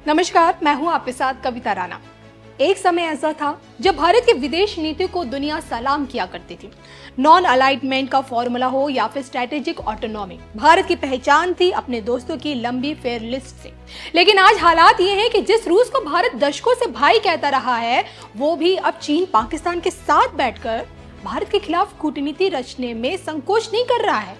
नमस्कार, मैं हूं आपके साथ कविता राणा। एक समय ऐसा था जब भारत की विदेश नीति को दुनिया सलाम किया करती थी। नॉन अलाइनमेंट का फॉर्मूला हो या फिर स्ट्रेटेजिक ऑटोनॉमी, भारत की पहचान थी अपने दोस्तों की लंबी फेयर लिस्ट से। लेकिन आज हालात ये हैं कि जिस रूस को भारत दशकों से भाई कहता रहा है, वो भी अब चीन पाकिस्तान के साथ बैठकर भारत के खिलाफ कूटनीति रचने में संकोच नहीं कर रहा है।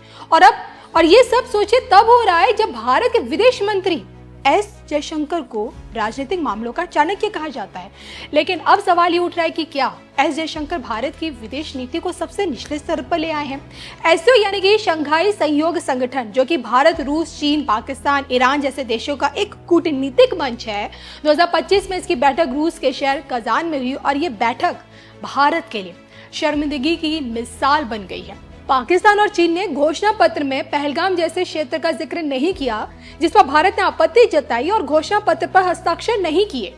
और ये सब सोचे तब हो रहा है जब भारत के विदेश मंत्री एस जयशंकर को राजनीतिक मामलों का चाणक्य कहा जाता है। लेकिन अब सवाल ये उठ रहा है कि क्या एस जयशंकर भारत की विदेश नीति को सबसे निचले स्तर पर ले आए हैं। एससीओ यानी कि शंघाई सहयोग संगठन, जो कि भारत, रूस, चीन, पाकिस्तान, ईरान जैसे देशों का एक कूटनीतिक मंच है। 2025 में इसकी बैठक रूस के शहर कजान में हुई और ये बैठक भारत के लिए शर्मिंदगी की मिसाल बन गई है। पाकिस्तान और चीन ने घोषणा पत्र में पहलगाम जैसे क्षेत्र का जिक्र नहीं किया, जिस पर भारत ने आपत्ति जताई और घोषणा पत्र पर हस्ताक्षर नहीं किए।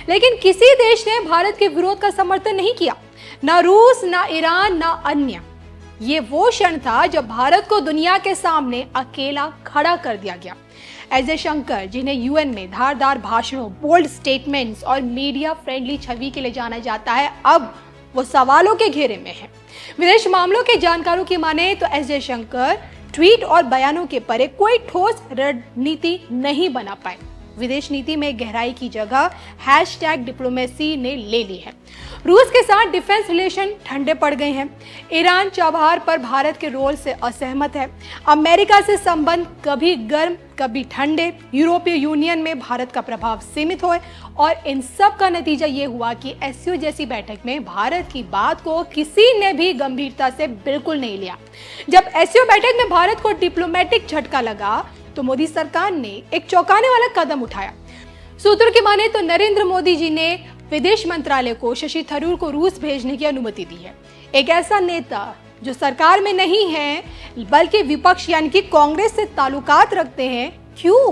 लेकिन किसी देश ने भारत के विरोध का समर्थन नहीं किया, ना रूस, ना ईरान, ना अन्य। ये वो क्षण था जब भारत को दुनिया के सामने अकेला खड़ा कर दिया गया। एस जयशंकर, जिन्हें यूएन में धारदार भाषणों, बोल्ड स्टेटमेंट्स और मीडिया फ्रेंडली छवि के लिए जाना जाता है, अब वो सवालों के घेरे में है। विदेश मामलों के जानकारों की माने तो एस जयशंकर ट्वीट और बयानों के परे कोई ठोस रणनीति नहीं बना पाए। विदेश नीति में गहराई की जगह #डिप्लोमेसी ने ले ली है। रूस के साथ डिफेंस रिलेशन ठंडे पड़ गए हैं। ईरान चाबहार पर भारत के रोल से असहमत है। अमेरिका से संबंध कभी गर्म कभी ठंडे। यूरोपीय यूनियन में भारत का प्रभाव सीमित हो, और इन सब का नतीजा ये हुआ कि एससीओ जैसी बैठक में भारत की बात को किसी ने भी गंभीरता से बिल्कुल नहीं लिया। जब एससीओ बैठक में भारत को डिप्लोमेटिक झटका लगा तो मोदी सरकार ने एक चौंकाने वाला कदम उठाया। सूत्रों की माने तो नरेंद्र मोदी जी ने विदेश मंत्रालय को शशि थरूर को रूस भेजने की अनुमति दी है। एक ऐसा नेता जो सरकार में नहीं है बल्कि विपक्ष यानी कि कांग्रेस से ताल्लुकात रखते हैं। क्यों?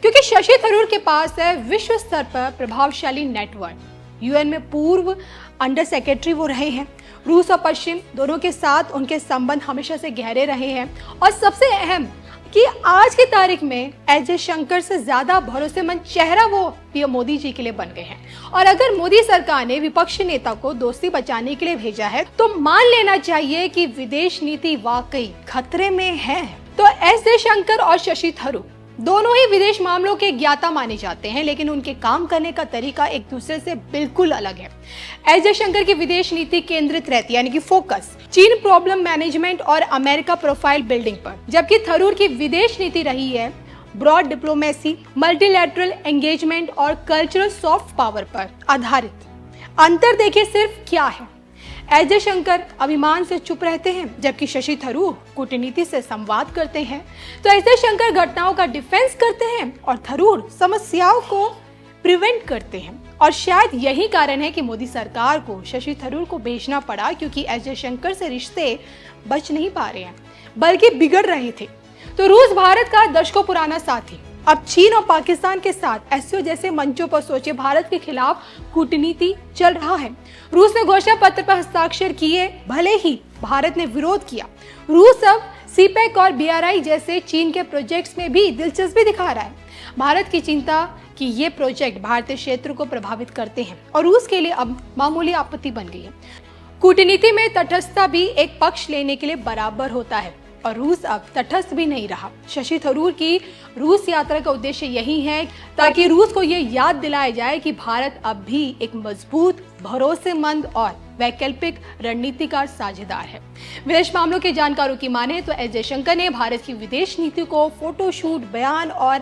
क्योंकि शशि थरूर के पास है विश्व स्तर पर प्रभावशाली नेटवर्क। यूएन में पूर्व अंडर सेक्रेटरी वो रहे हैं। रूस और पश्चिम दोनों के साथ उनके संबंध हमेशा से गहरे रहे हैं। और सबसे अहम कि आज की तारीख में एस जयशंकर से ज्यादा भरोसेमंद चेहरा वो पीएम मोदी जी के लिए बन गए हैं। और अगर मोदी सरकार ने विपक्षी नेता को दोस्ती बचाने के लिए भेजा है तो मान लेना चाहिए कि विदेश नीति वाकई खतरे में है। तो एस जयशंकर और शशि थरूर दोनों ही विदेश मामलों के ज्ञाता माने जाते हैं, लेकिन उनके काम करने का तरीका एक दूसरे से बिल्कुल अलग है। एस जयशंकर की विदेश नीति केंद्रित रहती है यानी कि फोकस चीन प्रॉब्लम मैनेजमेंट और अमेरिका प्रोफाइल बिल्डिंग पर, जबकि थरूर की विदेश नीति रही है ब्रॉड डिप्लोमेसी, मल्टीलैटरल एंगेजमेंट और कल्चरल सॉफ्ट पावर पर आधारित। अंतर देखिए सिर्फ क्या है। एस जयशंकर अभिमान से चुप रहते हैं, जबकि शशि थरूर कूटनीति से संवाद करते हैं। तो एस जयशंकर घटनाओं का डिफेंस करते हैं और थरूर समस्याओं को प्रिवेंट करते हैं। और शायद यही कारण है कि मोदी सरकार को शशि थरूर को भेजना पड़ा, क्योंकि एस जयशंकर से रिश्ते बच नहीं पा रहे हैं बल्कि बिगड़ रहे थे। तो रूस भारत का दशकों पुराना साथी अब चीन और पाकिस्तान के साथ एससीओ जैसे मंचों पर सोचे भारत के खिलाफ कूटनीति चल रहा है। रूस ने घोषणा पत्र पर हस्ताक्षर किए, भले ही भारत ने विरोध किया। रूस अब सीपेक और बीआरआई जैसे चीन के प्रोजेक्ट्स में भी दिलचस्पी दिखा रहा है। भारत की चिंता कि ये प्रोजेक्ट भारतीय क्षेत्र को प्रभावित करते हैं और रूस के लिए अब मामूली आपत्ति बन गई है। कूटनीति में तटस्थता भी एक पक्ष लेने के लिए बराबर होता है और रूस अब तटस्थ भी नहीं रहा। शशि थरूर की रूस यात्रा का उद्देश्य यही है ताकि रूस को ये याद दिलाया जाए कि भारत अब भी एक मजबूत, भरोसेमंद और वैकल्पिक रणनीतिकार साझेदार है। विदेश मामलों के जानकारों की माने तो एस जयशंकर ने भारत की विदेश नीति को फोटोशूट, बयान और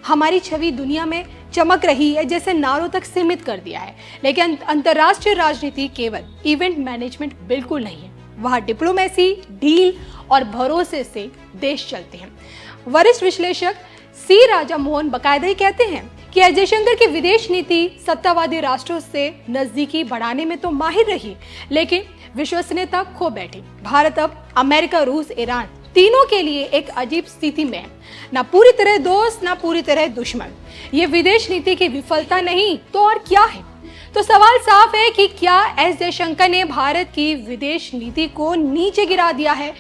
हमारी छवि दुनिया में चमक रही है जैसे नारों तक सीमित कर दिया है। लेकिन अंतर्राष्ट्रीय राजनीति केवल इवेंट मैनेजमेंट बिल्कुल नहीं है। वहाँ डिप्लोमेसी, डील और भरोसे से देश चलते हैं। वरिष्ठ विश्लेषक सी राजा मोहन बाकायदा ही कहते हैं कि एस जयशंकर की विदेश नीति सत्तावादी राष्ट्रों से नजदीकी बढ़ाने में तो माहिर रही, लेकिन विश्वसनीयता खो बैठी। भारत अब अमेरिका, रूस, ईरान तीनों के लिए एक अजीब स्थिति में है, ना पूरी तरह दोस्त ना पूरी तरह दुश्मन। ये विदेश नीति की विफलता नहीं तो और क्या है। तो सवाल साफ है कि क्या एस जयशंकर ने भारत की विदेश नीति को नीचे गिरा दिया है?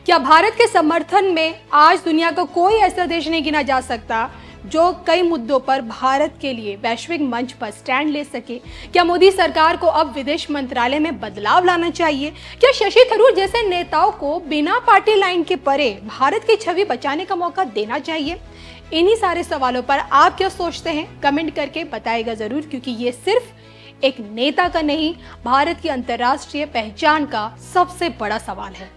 क्या भारत के समर्थन में आज दुनिया का कोई ऐसा देश नहीं गिना जा सकता जो कई मुद्दों पर भारत के लिए वैश्विक मंच पर स्टैंड ले सके? क्या मोदी सरकार को अब विदेश मंत्रालय में बदलाव लाना चाहिए? क्या शशि थरूर जैसे नेताओं को बिना पार्टी लाइन के परे भारत की छवि बचाने का मौका देना चाहिए? इन्हीं सारे सवालों पर आप क्या सोचते हैं? कमेंट करके बताएगा जरूर, क्योंकि ये सिर्फ एक नेता का नहीं, भारत की अंतर्राष्ट्रीय पहचान का सबसे बड़ा सवाल है।